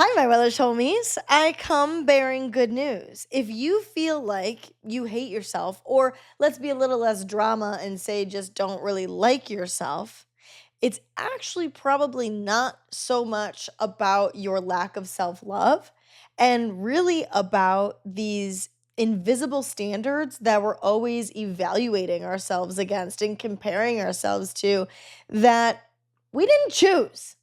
Hi, my Welsh homies. I come bearing good news. If you feel like you hate yourself, or let's be a little less drama and say just don't really like yourself, it's actually probably not so much about your lack of self love and really about these invisible standards that we're always evaluating ourselves against and comparing ourselves to that we didn't choose.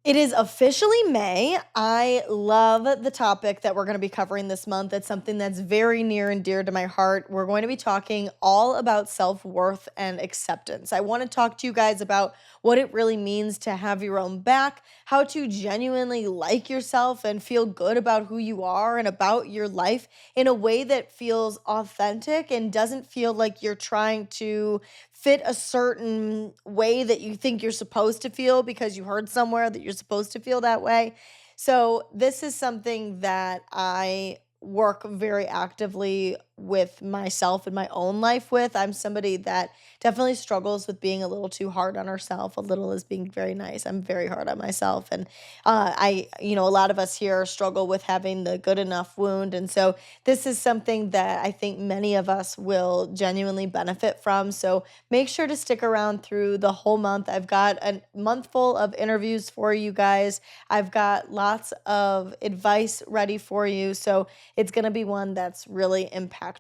It is officially May. I love the topic that we're going to be covering this month. It's something that's very near and dear to my heart. We're going to be talking all about self worth and acceptance. I want to talk to you guys about what it really means to have your own back, how to genuinely like yourself and feel good about who you are and about your life in a way that feels authentic and doesn't feel like you're trying to fit a certain way that you think you're supposed to feel because you heard somewhere that you're supposed to feel that way. So, this is something that I work very actively with myself in my own life with. I'm somebody that definitely struggles with being a little too hard on herself. A little is being very nice. I'm very hard on myself. And a lot of us here struggle with having the good enough wound. And so, this is something that I think many of us will genuinely benefit from. So, make sure to stick around through the whole month. I've got a month full of interviews for you guys. I've got lots of advice ready for you. So it's going to be one that's really impactful.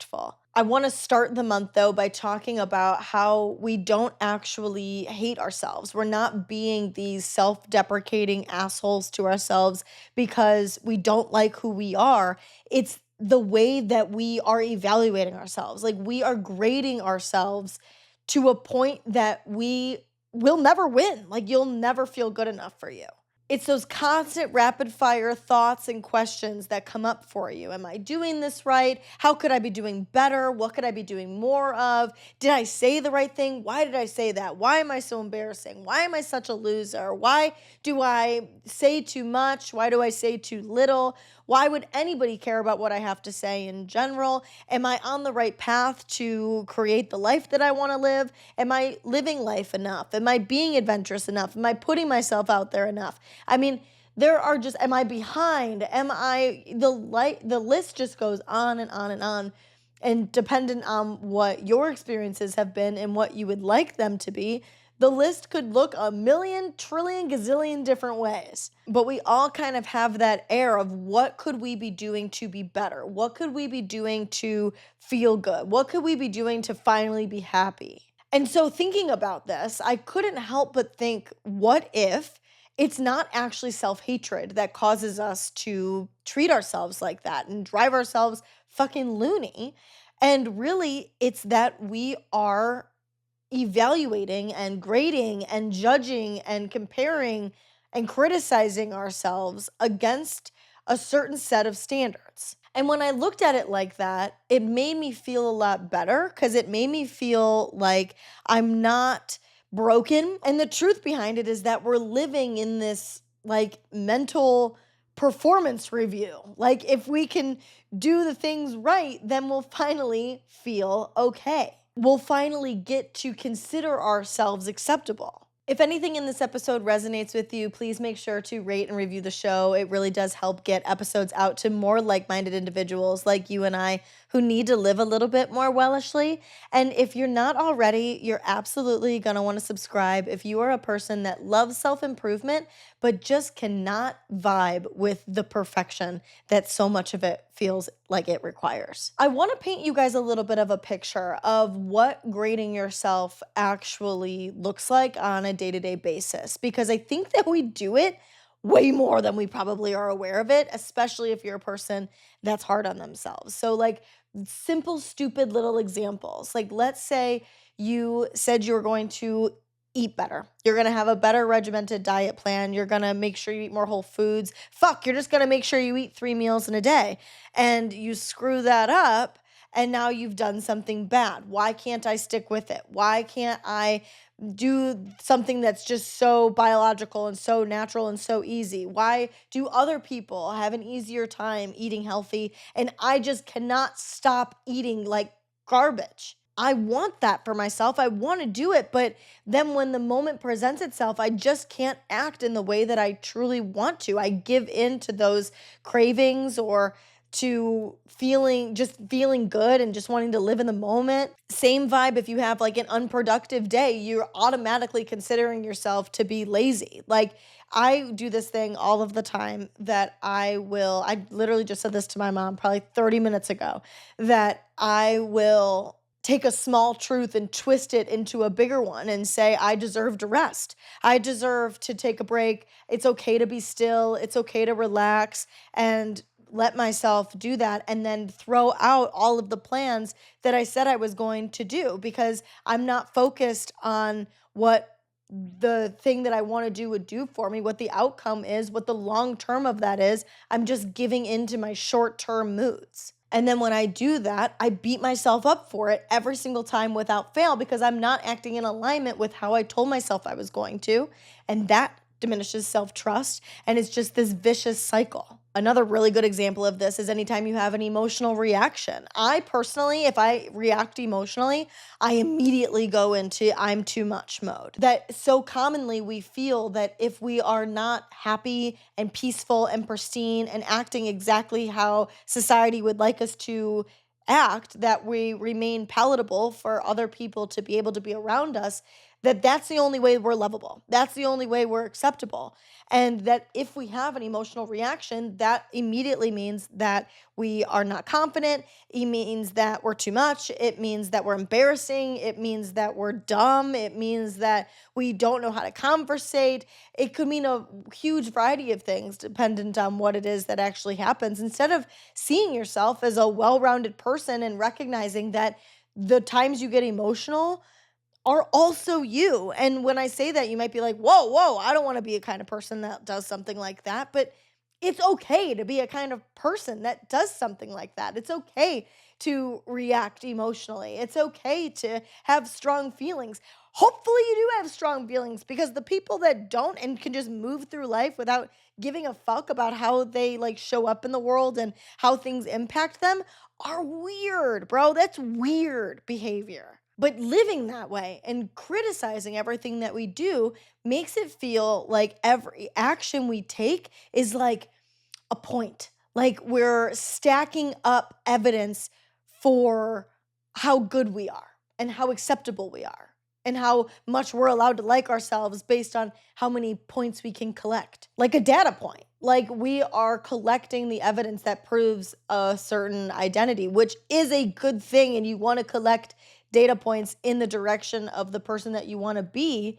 I want to start the month though by talking about how we don't actually hate ourselves. We're not being these self deprecating assholes to ourselves because we don't like who we are. It's the way that we are evaluating ourselves. Like we are grading ourselves to a point that we will never win. Like you'll never feel good enough for you. It's those constant rapid fire thoughts and questions that come up for you. Am I doing this right? How could I be doing better? What could I be doing more of? Did I say the right thing? Why did I say that? Why am I so embarrassing? Why am I such a loser? Why do I say too much? Why do I say too little? Why would anybody care about what I have to say in general? Am I on the right path to create the life that I want to live? Am I living life enough? Am I being adventurous enough? Am I putting myself out there enough? I mean, there are just, am I behind? Am I, the list just goes on and on and on. And dependent on what your experiences have been and what you would like them to be, the list could look a million, trillion, gazillion different ways. But we all kind of have that air of what could we be doing to be better? What could we be doing to feel good? What could we be doing to finally be happy? And so thinking about this, I couldn't help but think, what if it's not actually self-hatred that causes us to treat ourselves like that and drive ourselves fucking loony? And really, it's that we are evaluating and grading and judging and comparing and criticizing ourselves against a certain set of standards. And when I looked at it like that, it made me feel a lot better because it made me feel like I'm not broken. And the truth behind it is that we're living in this like mental performance review. Like, if we can do the things right, then we'll finally feel okay. We'll finally get to consider ourselves acceptable. If anything in this episode resonates with you, please make sure to rate and review the show. It really does help get episodes out to more like minded individuals like you and I who need to live a little bit more wellishly. And if you're not already, you're absolutely going to want to subscribe if you are a person that loves self improvement, but just cannot vibe with the perfection that so much of it feels like it requires. I want to paint you guys a little bit of a picture of what grading yourself actually looks like on a day-to-day basis, because I think that we do it way more than we probably are aware of it, especially if you're a person that's hard on themselves. So like simple stupid little examples. Like let's say you said you were going to eat better. You're going to have a better regimented diet plan. You're going to make sure you eat more whole foods. Fuck, you're just going to make sure you eat 3 meals in a day. And you screw that up and now you've done something bad. Why can't I stick with it? Why can't I do something that's just so biological and so natural and so easy? Why do other people have an easier time eating healthy and I just cannot stop eating like garbage? I want that for myself. I want to do it, but then when the moment presents itself, I just can't act in the way that I truly want to. I give in to those cravings or to feeling good and just wanting to live in the moment. Same vibe if you have like an unproductive day, you're automatically considering yourself to be lazy. Like I do this thing all of the time that I literally just said this to my mom probably 30 minutes ago, that I will take a small truth and twist it into a bigger one and say, I deserve to rest. I deserve to take a break. It's okay to be still. It's okay to relax and let myself do that and then throw out all of the plans that I said I was going to do because I'm not focused on what the thing that I want to do would do for me, what the outcome is, what the long term of that is. I'm just giving into my short term moods. And then when I do that, I beat myself up for it every single time without fail because I'm not acting in alignment with how I told myself I was going to. And that diminishes self trust. And it's just this vicious cycle. Another really good example of this is anytime you have an emotional reaction. I personally, if I react emotionally, I immediately go into I'm too much mode. That so commonly we feel that if we are not happy and peaceful and pristine and acting exactly how society would like us to act, that we remain palatable for other people to be able to be around us, that that's the only way we're lovable. That's the only way we're acceptable. And that if we have an emotional reaction, that immediately means that we are not confident. It means that we're too much. It means that we're embarrassing. It means that we're dumb. It means that we don't know how to conversate. It could mean a huge variety of things dependent on what it is that actually happens. Instead of seeing yourself as a well rounded person and recognizing that the times you get emotional are also you. And when I say that, you might be like, whoa, whoa, I don't want to be a kind of person that does something like that. But it's okay to be a kind of person that does something like that. It's okay to react emotionally. It's okay to have strong feelings. Hopefully, you do have strong feelings because the people that don't and can just move through life without giving a fuck about how they like show up in the world and how things impact them are weird, bro. That's weird behavior. But living that way and criticizing everything that we do makes it feel like every action we take is like a point. Like we're stacking up evidence for how good we are and how acceptable we are and how much we're allowed to like ourselves based on how many points we can collect. Like a data point. Like we are collecting the evidence that proves a certain identity, which is a good thing. And you want to collect data points in the direction of the person that you want to be.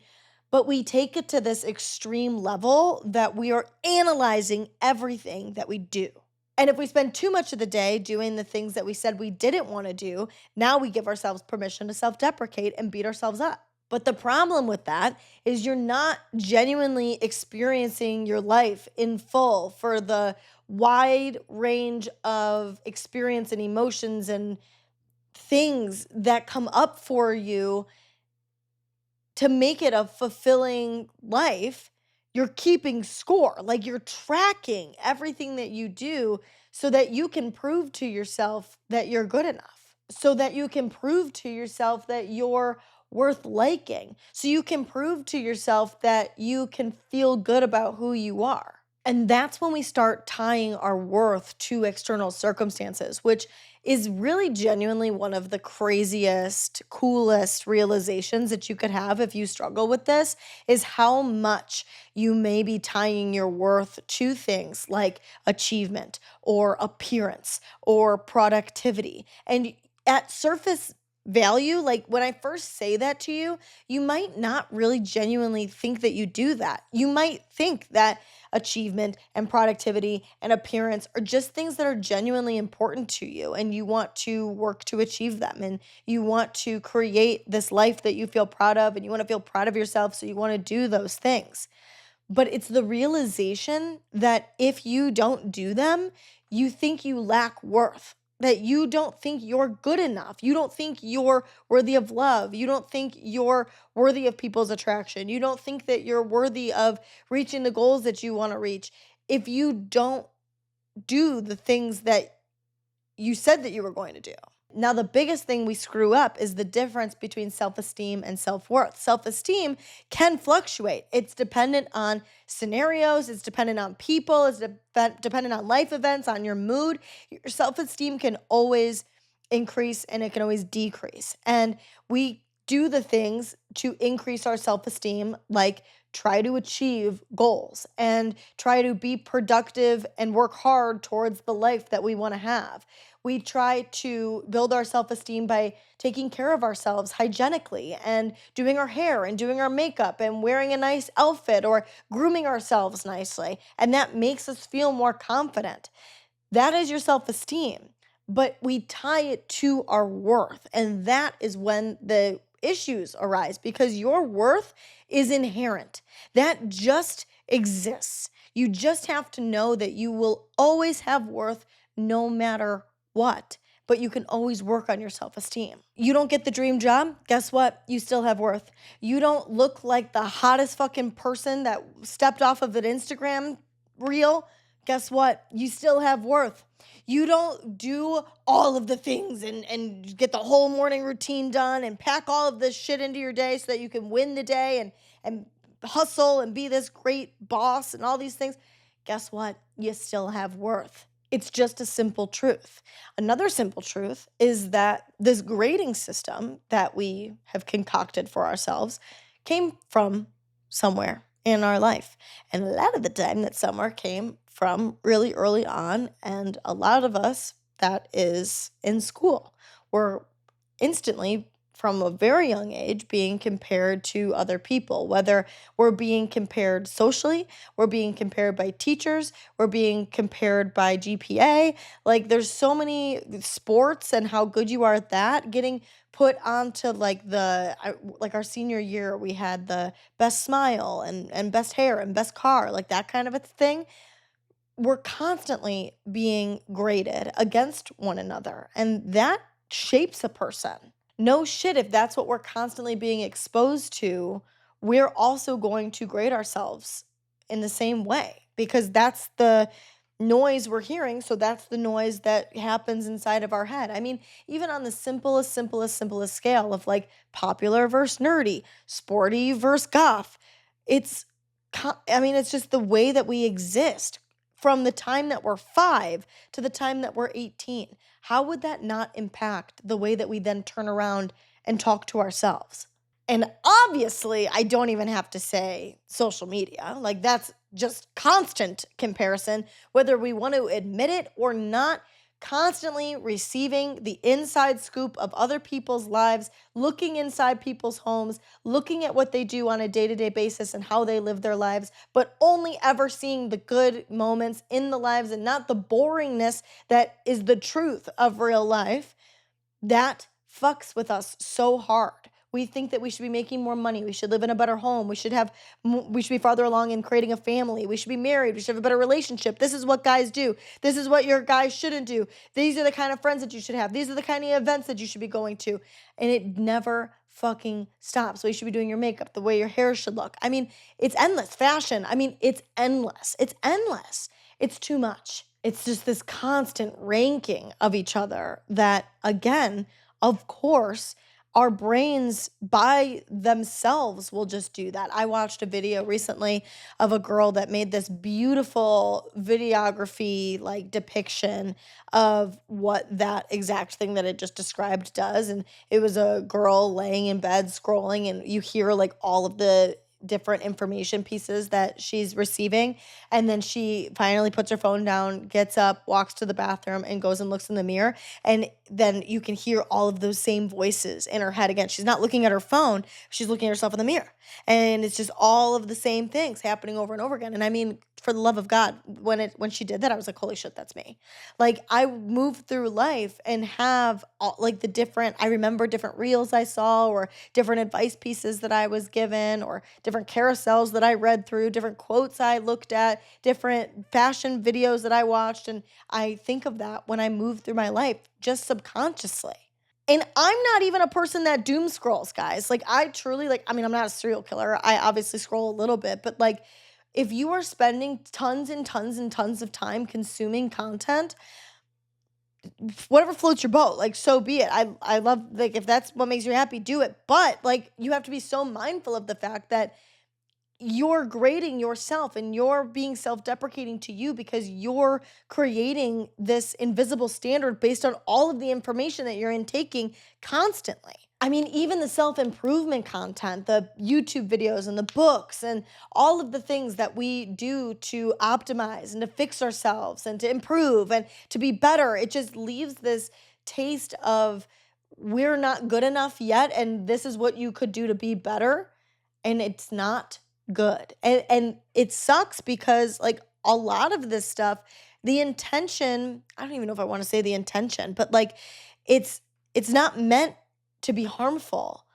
But we take it to this extreme level that we are analyzing everything that we do. And if we spend too much of the day doing the things that we said we didn't want to do, now we give ourselves permission to self deprecate and beat ourselves up. But the problem with that is you're not genuinely experiencing your life in full for the wide range of experience and emotions and things that come up for you to make it a fulfilling life. You're keeping score, like you're tracking everything that you do so that you can prove to yourself that you're good enough, so that you can prove to yourself that you're worth liking, so you can prove to yourself that you can feel good about who you are. And that's when we start tying our worth to external circumstances, which is really genuinely one of the craziest, coolest realizations that you could have if you struggle with this is how much you may be tying your worth to things like achievement or appearance or productivity. And at surface value, like when I first say that to you, you might not really genuinely think that you do that. You might think that achievement and productivity and appearance are just things that are genuinely important to you and you want to work to achieve them and you want to create this life that you feel proud of and you want to feel proud of yourself, so you want to do those things. But it's the realization that if you don't do them, you think you lack worth, that you don't think you're good enough. You don't think you're worthy of love. You don't think you're worthy of people's attraction. You don't think that you're worthy of reaching the goals that you want to reach. If you don't do the things that you said that you were going to do. Now, the biggest thing we screw up is the difference between self esteem and self worth. Self esteem can fluctuate, it's dependent on scenarios, it's dependent on people, it's dependent on life events, on your mood. Your self esteem can always increase and it can always decrease. And we do the things to increase our self esteem, like try to achieve goals and try to be productive and work hard towards the life that we want to have. We try to build our self esteem by taking care of ourselves hygienically and doing our hair and doing our makeup and wearing a nice outfit or grooming ourselves nicely. And that makes us feel more confident. That is your self esteem, but we tie it to our worth. And that is when the issues arise because your worth is inherent. That just exists. You just have to know that you will always have worth no matter what. But you can always work on your self esteem. You don't get the dream job, guess what? You still have worth. You don't look like the hottest fucking person that stepped off of an Instagram reel, guess what? You still have worth. You don't do all of the things and get the whole morning routine done and pack all of this shit into your day so that you can win the day and hustle and be this great boss and all these things. Guess what? You still have worth. It's just a simple truth. Another simple truth is that this grading system that we have concocted for ourselves came from somewhere in our life. And a lot of the time that somewhere came from really early on. And a lot of us, that is in school. We're instantly, from a very young age, being compared to other people, whether we're being compared socially, we're being compared by teachers, we're being compared by GPA. Like there's so many sports and how good you are at that getting put onto like like our senior year, we had the best smile and best hair and best car, like that kind of a thing. We're constantly being graded against one another, and that shapes a person. No shit, if that's what we're constantly being exposed to, we're also going to grade ourselves in the same way because that's the noise we're hearing. So that's the noise that happens inside of our head. I mean, even on the simplest scale of like popular versus nerdy, sporty versus goth, it's, it's just the way that we exist from the time that we're 5 to the time that we're 18. How would that not impact the way that we then turn around and talk to ourselves? And obviously, I don't even have to say social media. Like that's just constant comparison, whether we want to admit it or not. Constantly receiving the inside scoop of other people's lives, looking inside people's homes, looking at what they do on a day-to-day basis and how they live their lives, but only ever seeing the good moments in the lives and not the boringness that is the truth of real life. That fucks with us so hard. We think that we should be making more money. We should live in a better home. We should be farther along in creating a family. We should be married. We should have a better relationship. This is what guys do. This is what your guys shouldn't do. These are the kind of friends that you should have. These are the kind of events that you should be going to. And it never fucking stops. So you should be doing your makeup, the way your hair should look. I mean, it's endless. Fashion. I mean, it's endless. It's endless. It's too much. It's just this constant ranking of each other that, again, of course, our brains by themselves will just do that. I watched a video recently of a girl that made this beautiful videography like depiction of what that exact thing that it just described does. And it was a girl laying in bed scrolling, and you hear like all of the different information pieces that she's receiving. And then she finally puts her phone down, gets up, walks to the bathroom, and goes and looks in the mirror. And then you can hear all of those same voices in her head again. She's not looking at her phone, she's looking at herself in the mirror. And it's just all of the same things happening over and over again. And I mean, for the love of God, when she did that, I was like, holy shit, that's me. Like I move through life and have all, like the different, I remember different reels I saw or different advice pieces that I was given or different carousels that I read through, different quotes I looked at, different fashion videos that I watched. And I think of that when I move through my life just subconsciously. And I'm not even a person that doom scrolls, guys. Like I truly like I mean, I'm not a serial killer. I obviously scroll a little bit, but like if you are spending tons and tons and tons of time consuming content, whatever floats your boat, like so be it. I love like if that's what makes you happy, do it. But like you have to be so mindful of the fact that you're grading yourself and you're being self-deprecating to you because you're creating this invisible standard based on all of the information that you're intaking constantly. I mean, even the self-improvement content, the YouTube videos and the books and all of the things that we do to optimize and to fix ourselves and to improve and to be better, it just leaves this taste of we're not good enough yet and this is what you could do to be better, and it's not good. And it sucks because like a lot of this stuff, the intention, I don't even know if I want to say the intention, but like it's it's not meant to be harmful,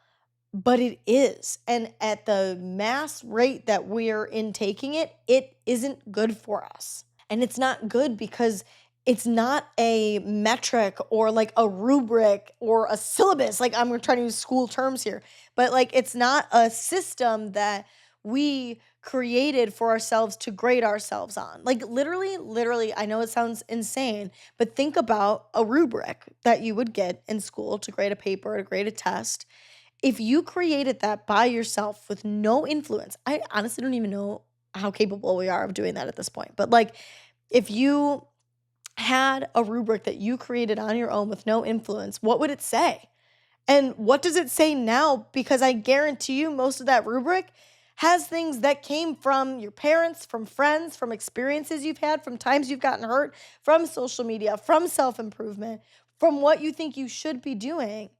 but it is. And at the mass rate that we're intaking it, it isn't good for us. And it's not good because it's not a metric or like a rubric or a syllabus. Like I'm trying to use school terms here, but like it's not a system that we created for ourselves to grade ourselves on. Like literally, I know it sounds insane, but think about a rubric that you would get in school to grade a paper, to grade a test. If you created that by yourself with no influence, I honestly don't even know how capable we are of doing that at this point. But like if you had a rubric that you created on your own with no influence, what would it say? And what does it say now? Because I guarantee you, most of that rubric has things that came from your parents, from friends, from experiences you've had, from times you've gotten hurt, from social media, from self improvement, from what you think you should be doing.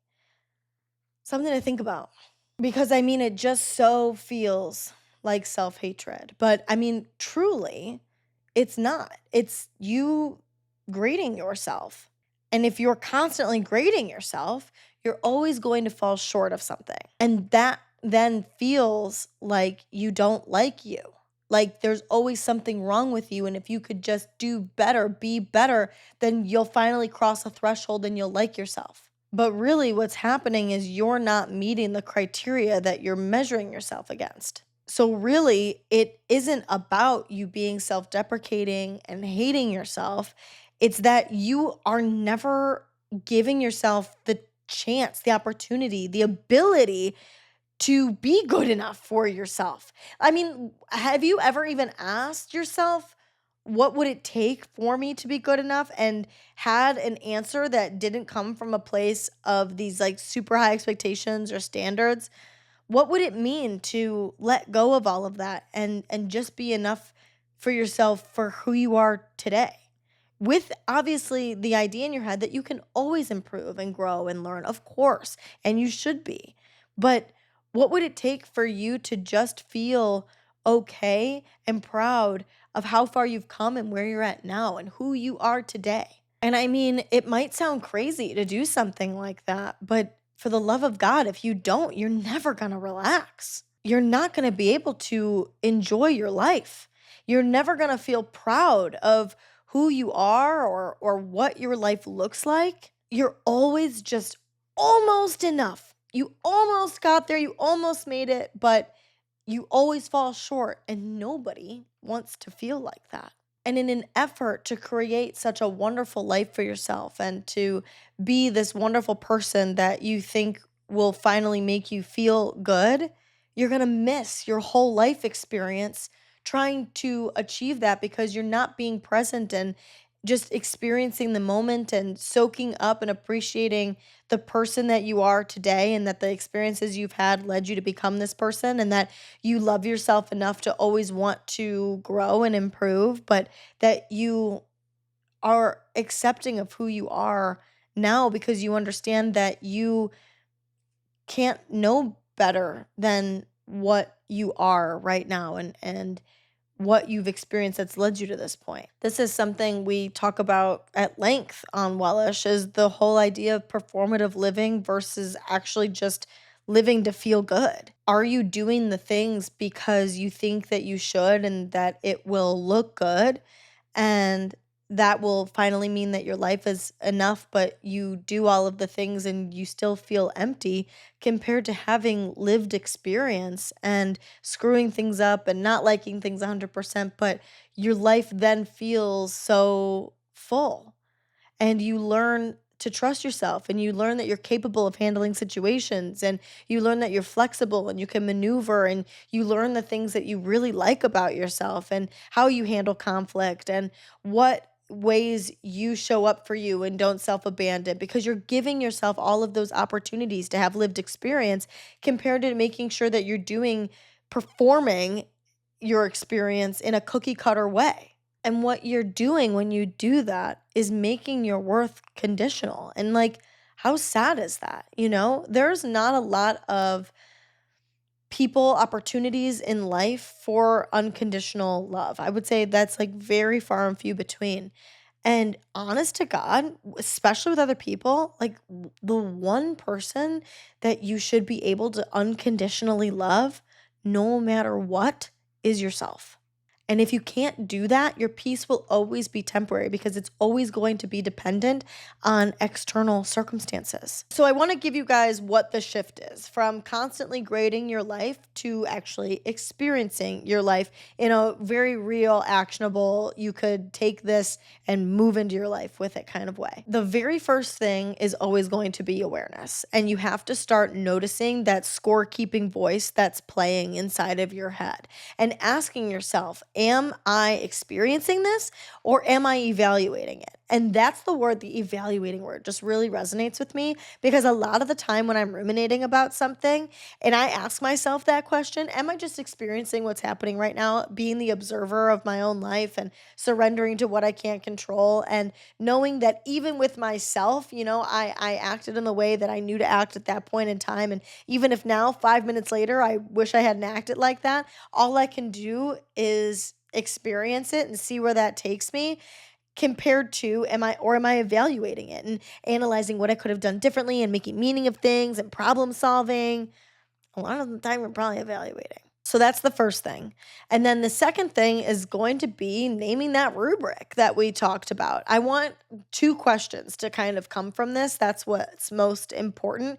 Something to think about. Because I mean, it just so feels like self hatred. But I mean, truly, it's not. It's you grading yourself. And if you're constantly grading yourself, you're always going to fall short of something. And that then feels like you don't like you. Like there's always something wrong with you. And if you could just do better, be better, then you'll finally cross a threshold and you'll like yourself. But really, what's happening is you're not meeting the criteria that you're measuring yourself against. So, really, it isn't about you being self deprecating and hating yourself. It's that you are never giving yourself the chance, the opportunity, the ability to be good enough for yourself. I mean, have you ever even asked yourself, what would it take for me to be good enough? And had an answer that didn't come from a place of these like super high expectations or standards? What would it mean to let go of all of that and just be enough for yourself for who you are today? With obviously the idea in your head that you can always improve and grow and learn, of course, and you should be. But what would it take for you to just feel okay and proud of how far you've come and where you're at now and who you are today? And I mean, it might sound crazy to do something like that, but for the love of God, if you don't, you're never going to relax. You're not going to be able to enjoy your life. You're never going to feel proud of who you are or what your life looks like. You're always just almost enough. You almost got there, you almost made it, but you always fall short and nobody wants to feel like that. And in an effort to create such a wonderful life for yourself and to be this wonderful person that you think will finally make you feel good, you're going to miss your whole life experience trying to achieve that because you're not being present and just experiencing the moment and soaking up and appreciating the person that you are today, and that the experiences you've had led you to become this person, and that you love yourself enough to always want to grow and improve, but that you are accepting of who you are now because you understand that you can't know better than what you are right now, and what you've experienced that's led you to this point. This is something we talk about at length on Wellish is the whole idea of performative living versus actually just living to feel good. Are you doing the things because you think that you should and that it will look good? And that will finally mean that your life is enough, but you do all of the things and you still feel empty compared to having lived experience and screwing things up and not liking things 100%, but your life then feels so full and you learn to trust yourself and you learn that you're capable of handling situations and you learn that you're flexible and you can maneuver and you learn the things that you really like about yourself and how you handle conflict and what ways you show up for you and don't self-abandon because you're giving yourself all of those opportunities to have lived experience compared to making sure that you're doing performing your experience in a cookie cutter way. And what you're doing when you do that is making your worth conditional. And like, how sad is that? There's not a lot of people, opportunities in life for unconditional love. I would say that's like very far and few between. And honest to God, especially with other people, like the one person that you should be able to unconditionally love, no matter what, is yourself. And if you can't do that, your peace will always be temporary because it's always going to be dependent on external circumstances. So, I want to give you guys what the shift is from constantly grading your life to actually experiencing your life in a very real, actionable, you could take this and move into your life with it kind of way. The very first thing is always going to be awareness. And you have to start noticing that scorekeeping voice that's playing inside of your head and asking yourself, am I experiencing this or am I evaluating it? And that's the word, the evaluating word, just really resonates with me because a lot of the time when I'm ruminating about something and I ask myself that question, am I just experiencing what's happening right now, being the observer of my own life and surrendering to what I can't control and knowing that even with myself, I acted in the way that I knew to act at that point in time. And even if now, 5 minutes later, I wish I hadn't acted like that, all I can do is experience it and see where that takes me compared to am I evaluating it and analyzing what I could have done differently and making meaning of things and problem solving. A lot of the time we're probably evaluating. So that's the first thing. And then the second thing is going to be naming that rubric that we talked about. I want two questions to kind of come from this. That's what's most important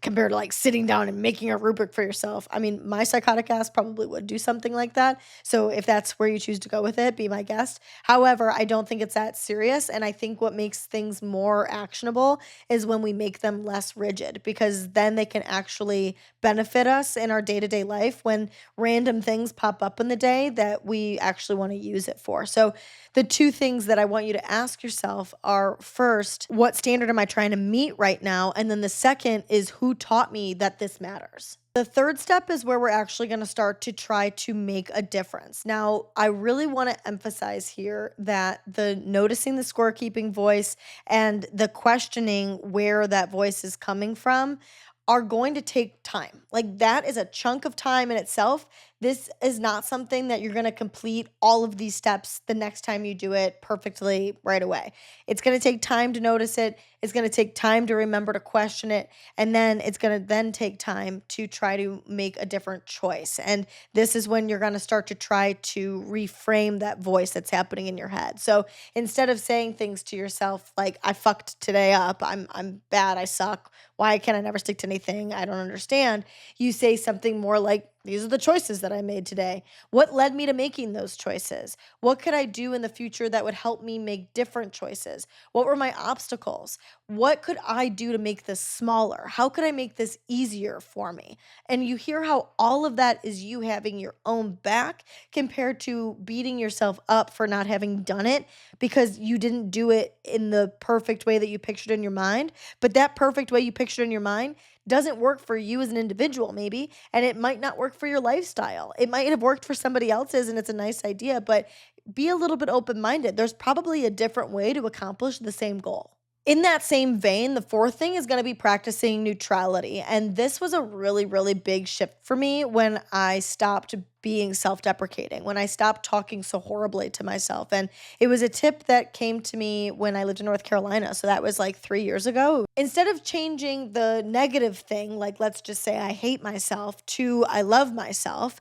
compared to like sitting down and making a rubric for yourself. I mean, my psychotic ass probably would do something like that. So if that's where you choose to go with it, be my guest. However, I don't think it's that serious. And I think what makes things more actionable is when we make them less rigid because then they can actually benefit us in our day to day life when random things pop up in the day that we actually want to use it for. So, the two things that I want you to ask yourself are first, what standard am I trying to meet right now? And then the second is who taught me that this matters? The third step is where we're actually going to start to try to make a difference. Now, I really want to emphasize here that the noticing the scorekeeping voice and the questioning where that voice is coming from are going to take time. Like that is a chunk of time in itself. This is not something that you're going to complete all of these steps the next time you do it perfectly right away. It's going to take time to notice it. It's going to take time to remember to question it. And then it's going to then take time to try to make a different choice. And this is when you're going to start to try to reframe that voice that's happening in your head. So instead of saying things to yourself like, I fucked today up, I'm bad, I suck, why can I never stick to anything? I don't understand. You say something more like, these are the choices that I made today. What led me to making those choices? What could I do in the future that would help me make different choices? What were my obstacles? What could I do to make this smaller? How could I make this easier for me? And you hear how all of that is you having your own back compared to beating yourself up for not having done it because you didn't do it in the perfect way that you pictured in your mind. But that perfect way you pictured in your mind doesn't work for you as an individual, maybe, and it might not work for your lifestyle. It might have worked for somebody else's and it's a nice idea, but be a little bit open minded. There's probably a different way to accomplish the same goal. In that same vein, the fourth thing is going to be practicing neutrality. And this was a really, really big shift for me when I stopped being self deprecating, when I stopped talking so horribly to myself. And it was a tip that came to me when I lived in North Carolina. So that was like 3 years ago. Instead of changing the negative thing, like let's just say I hate myself, to I love myself,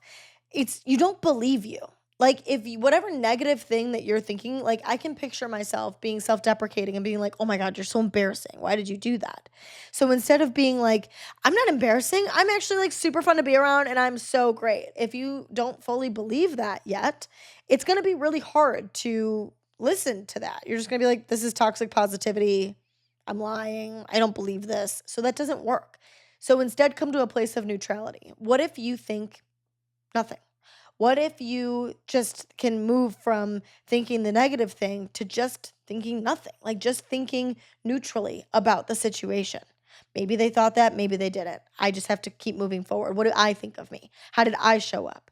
it's you don't believe you. Like if you, whatever negative thing that you're thinking, like I can picture myself being self-deprecating and being like, "Oh my god, you're so embarrassing. Why did you do that?" So instead of being like, "I'm not embarrassing. I'm actually like super fun to be around and I'm so great." If you don't fully believe that yet, it's going to be really hard to listen to that. You're just going to be like, "This is toxic positivity. I'm lying. I don't believe this." So that doesn't work. So instead come to a place of neutrality. What if you think nothing? What if you just can move from thinking the negative thing to just thinking nothing, like just thinking neutrally about the situation? Maybe they thought that, maybe they didn't. I just have to keep moving forward. What do I think of me? How did I show up?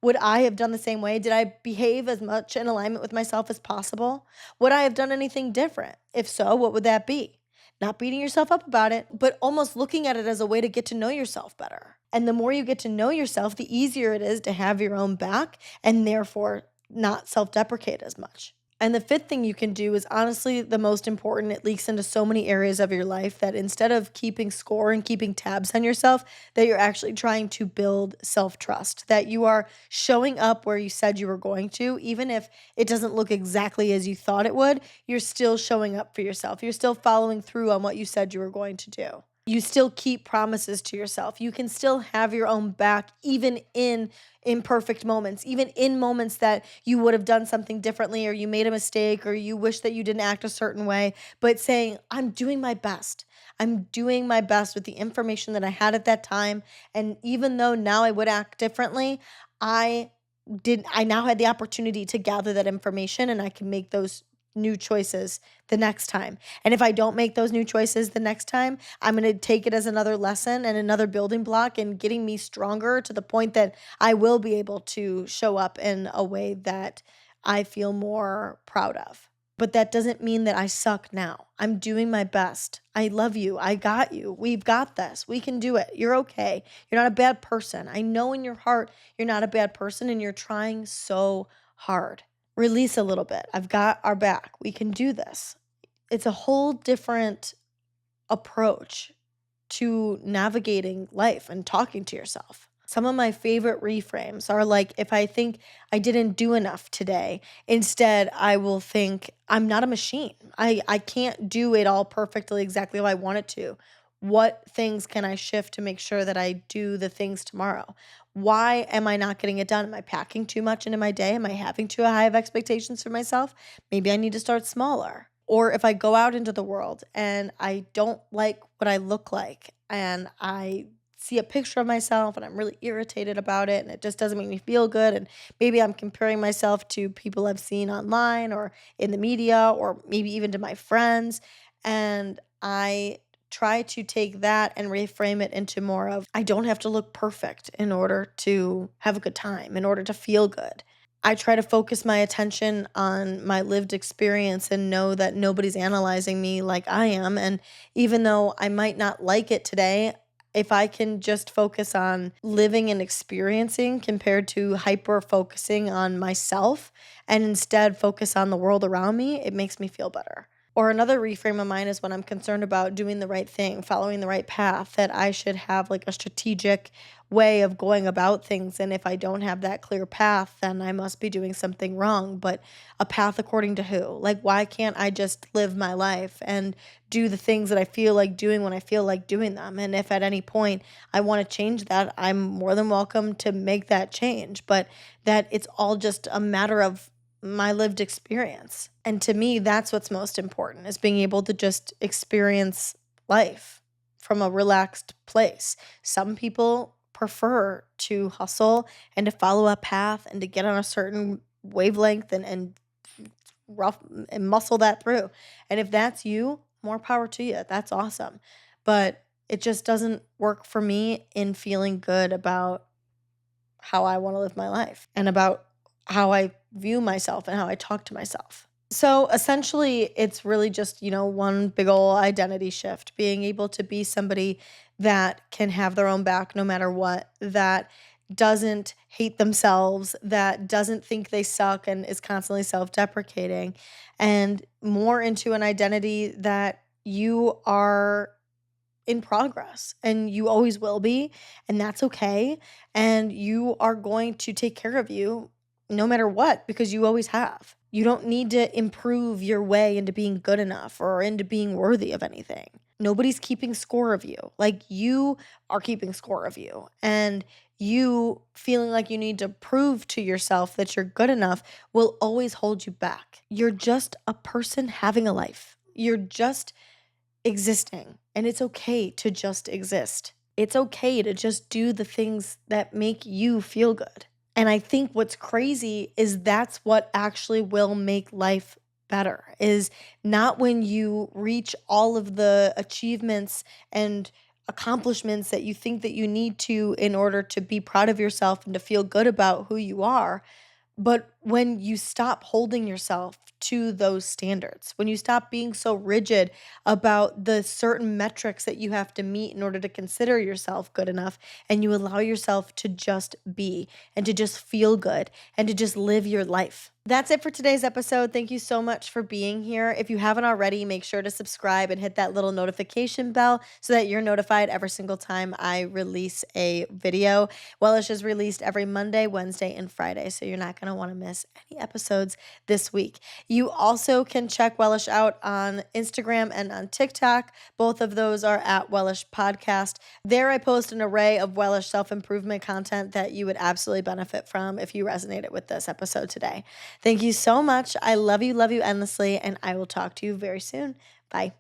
Would I have done the same way? Did I behave as much in alignment with myself as possible? Would I have done anything different? If so, what would that be? Not beating yourself up about it, but almost looking at it as a way to get to know yourself better. And the more you get to know yourself, the easier it is to have your own back and therefore not self deprecate as much. And the fifth thing you can do is honestly the most important. It leaks into so many areas of your life that instead of keeping score and keeping tabs on yourself, that you're actually trying to build self trust, that you are showing up where you said you were going to, even if it doesn't look exactly as you thought it would, you're still showing up for yourself. You're still following through on what you said you were going to do. You still keep promises to yourself. You can still have your own back, even in imperfect moments, even in moments that you would have done something differently or you made a mistake or you wish that you didn't act a certain way, but saying, I'm doing my best. I'm doing my best with the information that I had at that time. And even though now I would act differently, I I now had the opportunity to gather that information and I can make those new choices the next time. And if I don't make those new choices the next time, I'm going to take it as another lesson and another building block and getting me stronger to the point that I will be able to show up in a way that I feel more proud of. But that doesn't mean that I suck now. I'm doing my best. I love you. I got you. We've got this. We can do it. You're okay. You're not a bad person. I know in your heart you're not a bad person and you're trying so hard. Release a little bit. I've got our back. We can do this. It's a whole different approach to navigating life and talking to yourself. Some of my favorite reframes are like, if I think I didn't do enough today, instead I will think, I'm not a machine. I can't do it all perfectly exactly how I want it to. What things can I shift to make sure that I do the things tomorrow? Why am I not getting it done? Am I packing too much into my day? Am I having too high of expectations for myself? Maybe I need to start smaller. Or if I go out into the world and I don't like what I look like and I see a picture of myself and I'm really irritated about it and it just doesn't make me feel good, and maybe I'm comparing myself to people I've seen online or in the media or maybe even to my friends, and I try to take that and reframe it into more of, I don't have to look perfect in order to have a good time, in order to feel good. I try to focus my attention on my lived experience and know that nobody's analyzing me like I am. And even though I might not like it today, if I can just focus on living and experiencing compared to hyper focusing on myself and instead focus on the world around me, it makes me feel better. Or another reframe of mine is when I'm concerned about doing the right thing, following the right path, that I should have like a strategic way of going about things. And if I don't have that clear path, then I must be doing something wrong. But a path according to who? Like, why can't I just live my life and do the things that I feel like doing when I feel like doing them? And if at any point I want to change that, I'm more than welcome to make that change. But that it's all just a matter of my lived experience. And to me, that's what's most important, is being able to just experience life from a relaxed place. Some people prefer to hustle and to follow a path and to get on a certain wavelength and rough and muscle that through. And if that's you, more power to you. That's awesome. But it just doesn't work for me in feeling good about how I want to live my life and about how I view myself and how I talk to myself. So essentially, it's really just, one big ol' identity shift, being able to be somebody that can have their own back no matter what, that doesn't hate themselves, that doesn't think they suck and is constantly self-deprecating, and more into an identity that you are in progress and you always will be, and that's okay. And you are going to take care of you no matter what because you always have. You don't need to improve your way into being good enough or into being worthy of anything. Nobody's keeping score of you. Like you are keeping score of you. And you feeling like you need to prove to yourself that you're good enough will always hold you back. You're just a person having a life. You're just existing. And it's okay to just exist. It's okay to just do the things that make you feel good. And I think what's crazy is that's what actually will make life better is not when you reach all of the achievements and accomplishments that you think that you need to in order to be proud of yourself and to feel good about who you are, but when you stop holding yourself to those standards, when you stop being so rigid about the certain metrics that you have to meet in order to consider yourself good enough, and you allow yourself to just be and to just feel good and to just live your life. That's it for today's episode. Thank you so much for being here. If you haven't already, make sure to subscribe and hit that little notification bell so that you're notified every single time I release a video. Wellish is released every Monday, Wednesday, and Friday, so you're not going to want to miss any episodes this week. You also can check Wellish out on Instagram and on TikTok. Both of those are at Wellish Podcast. There I post an array of Wellish self-improvement content that you would absolutely benefit from if you resonated with this episode today. Thank you so much. I love you endlessly, and I will talk to you very soon. Bye.